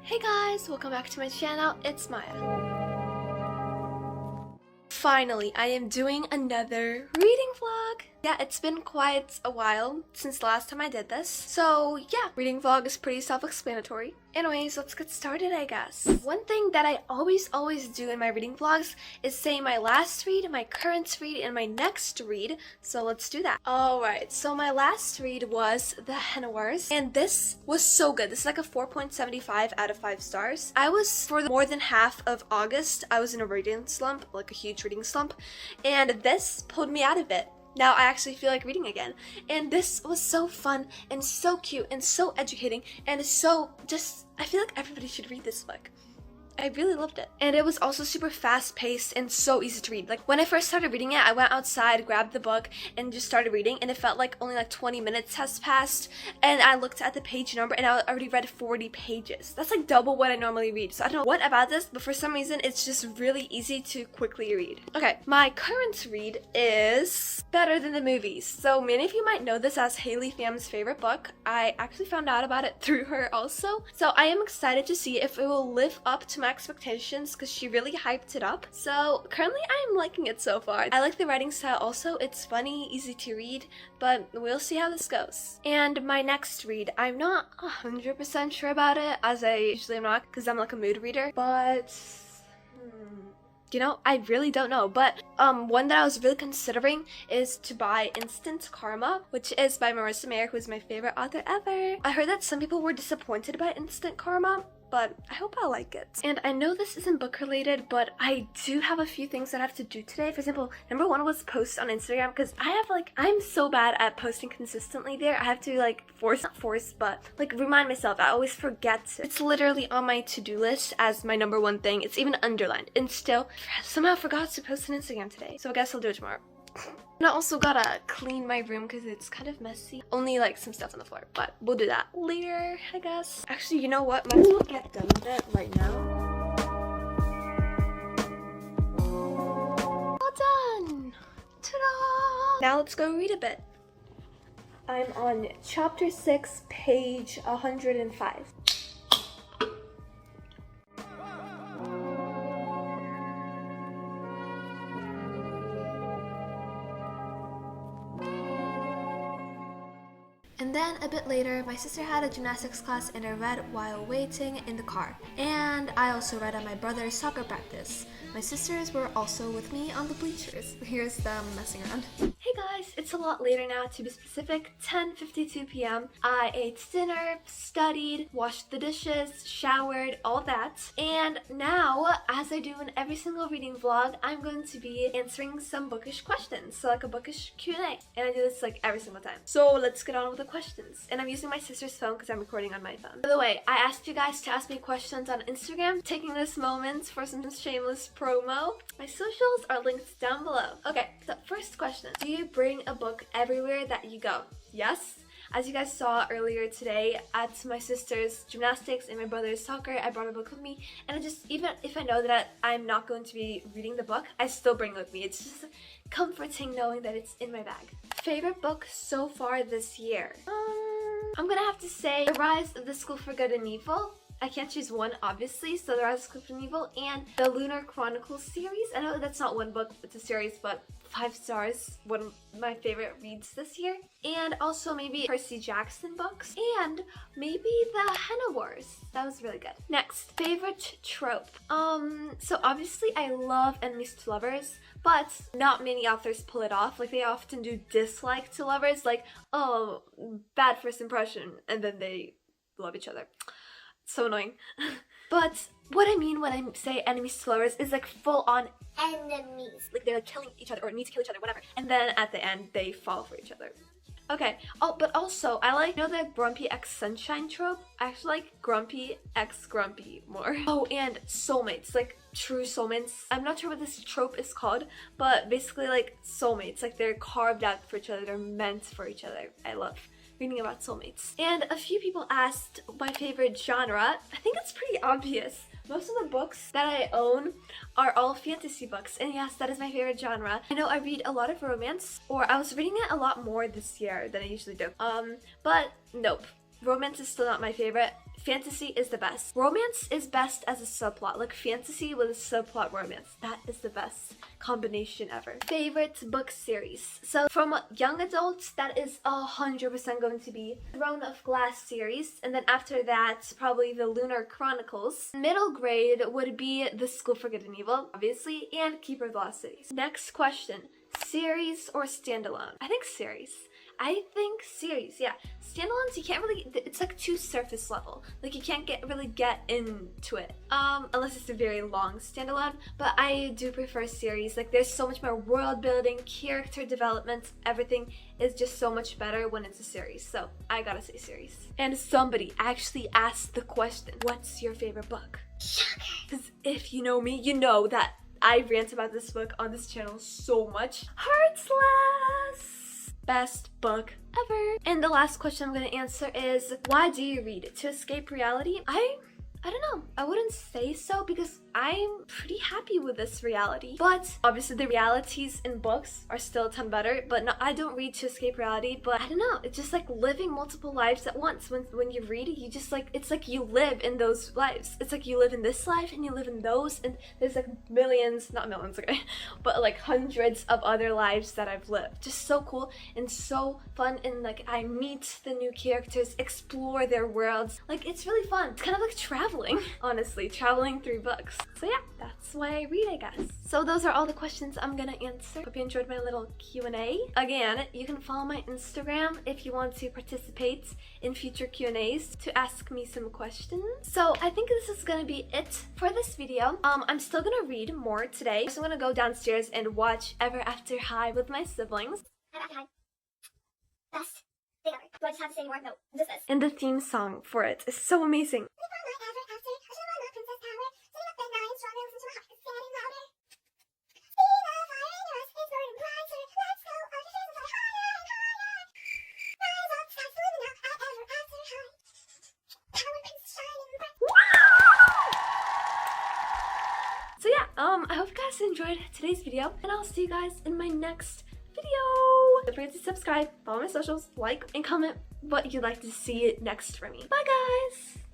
Hey guys, welcome back to my channel. It's Maya. Finally, I am doing another reading vlog. Yeah, it's been quite a while since the last time I did this. So yeah, reading vlog is pretty self-explanatory. Anyways, let's get started, I guess. One thing that I always do in my reading vlogs is say my last read, my current read, and my next read. So let's do that. Alright, so my last read was The Henna Wars, and this was so good. This is like a 4.75 out of 5 stars. I was, for more than half of August, I was in a reading slump, like a huge reading slump, and this pulled me out of it. Now I actually feel like reading again. And this was so fun and so cute and so educating and so just, I feel like everybody should read this book. I really loved it. And it was also super fast-paced and so easy to read. Like, when I first started reading it, I went outside, grabbed the book, and just started reading, and it felt like only like 20 minutes has passed, and I looked at the page number, and I already read 40 pages. That's like double what I normally read. So I don't know what about this, but for some reason, it's just really easy to quickly read. Okay, my current read is Better Than the Movies. So many of you might know this as Haley Pham's favorite book. I actually found out about it through her also. So I am excited to see if it will live up to my expectations because she really hyped it up. So currently I'm liking it so far. I like the writing style also. It's funny, easy to read, but we'll see how this goes. And my next read, I'm not 100% sure about it, as I usually am not because I'm like a mood reader, but you know, I really don't know. But one that I was really considering is to buy Instant Karma, which is by Marissa Mayer, who is my favorite author ever. I heard that some people were disappointed by Instant Karma, but I hope I like it. And I know this isn't book related, but I do have a few things that I have to do today. For example, number one was post on Instagram, because I'm so bad at posting consistently there. I have to like remind myself. I always forget. It's literally on my to-do list as my number one thing. It's even underlined, and still somehow forgot to post on Instagram today. So I guess I'll do it tomorrow. And I also gotta clean my room because it's kind of messy. Only like some stuff on the floor, but we'll do that later, I guess. Actually, you know what? Might as well get done with it right now. All done! Ta-da! Now let's go read a bit. I'm on chapter 6, page 105. And then a bit later, my sister had a gymnastics class and I read while waiting in the car. And I also read at my brother's soccer practice. My sisters were also with me on the bleachers. Here's them messing around. Hey guys, it's a lot later now, to be specific, 10:52 p.m. I ate dinner, studied, washed the dishes, showered, all that. And now, as I do in every single reading vlog, I'm going to be answering some bookish questions. So like a bookish Q&A. And I do this like every single time. So let's get on with the questions. And I'm using my sister's phone because I'm recording on my phone. By the way, I asked you guys to ask me questions on Instagram, taking this moment for some shameless promo. My socials are linked down below. Okay, so first question. Do you bring a book everywhere that you go? Yes. As you guys saw earlier today at my sister's gymnastics and my brother's soccer, I brought a book with me, and even if I know that I'm not going to be reading the book, I still bring it with me. It's just comforting knowing that it's in my bag. Favorite book so far this year? I'm gonna have to say The Rise of the School for Good and Evil. I can't choose one, obviously, so The Rise of the School for Good and Evil and the Lunar Chronicles series. I know that's not one book, it's a series, but 5 stars, one of my favorite reads this year. And also maybe Percy Jackson books, and maybe The Henna Wars. That was really good. Next, favorite trope. So obviously I love enemies to lovers, but not many authors pull it off. Like, they often do dislike to lovers, like, oh, bad first impression, and then they love each other. So annoying. But what I mean when I say enemies to lovers is like full-on enemies. Like, they're like killing each other or need to kill each other, whatever. And then at the end, they fall for each other. Okay. Oh, but also, I like, you know, the Grumpy X Sunshine trope? I actually like Grumpy X Grumpy more. Oh, and soulmates, like true soulmates. I'm not sure what this trope is called, but basically like soulmates. Like, they're carved out for each other. They're meant for each other. I love reading about soulmates. And a few people asked my favorite genre. I think it's pretty obvious. Most of the books that I own are all fantasy books, and yes, that is my favorite genre. I know I read a lot of romance, or I was reading it a lot more this year than I usually do. But nope. Romance is still not my favorite. Fantasy is the best. Romance is best as a subplot, like fantasy with a subplot romance. That is the best combination ever. Favorite book series. So from young adults, that is 100% going to be Throne of Glass series, and then after that, probably the Lunar Chronicles. Middle grade would be The School for Good and Evil, obviously, and Keeper of the Lost Cities. Next question. Series or standalone? I think series. Yeah. Standalones, you can't really, it's like too surface level. Like you can't really get into it. Unless it's a very long standalone, but I do prefer series. Like there's so much more world building, character development, everything is just so much better when it's a series. So I gotta say series. And somebody actually asked the question, what's your favorite book? Because if you know me, you know that I rant about this book on this channel so much. Heartless! Best book ever. And the last question I'm gonna answer is, why do you read? To escape reality? I don't know. I wouldn't say so because I'm pretty happy with this reality. But obviously the realities in books are still a ton better. But no, I don't read to escape reality. But I don't know. It's just like living multiple lives at once. When you read it, you just like, it's like you live in those lives. It's like you live in this life and you live in those. And there's like millions, not millions, okay, but like hundreds of other lives that I've lived. Just so cool and so fun. And like I meet the new characters, explore their worlds. Like it's really fun. It's kind of like traveling, honestly, traveling through books. So yeah, that's why I read, I guess. So those are all the questions I'm gonna answer. Hope you enjoyed my little Q&A. Again, you can follow my Instagram if you want to participate in future Q&As to ask me some questions. So I think this is gonna be it for this video. I'm still gonna read more today. So I'm gonna go downstairs and watch Ever After High with my siblings. Ever After High. Best thing ever. Do I just have to say more? No, just this. And the theme song for it is so amazing. So yeah, I hope you guys enjoyed today's video, and I'll see you guys in my next video. Don't forget to subscribe, follow my socials, like, and comment what you'd like to see next from me. Bye guys!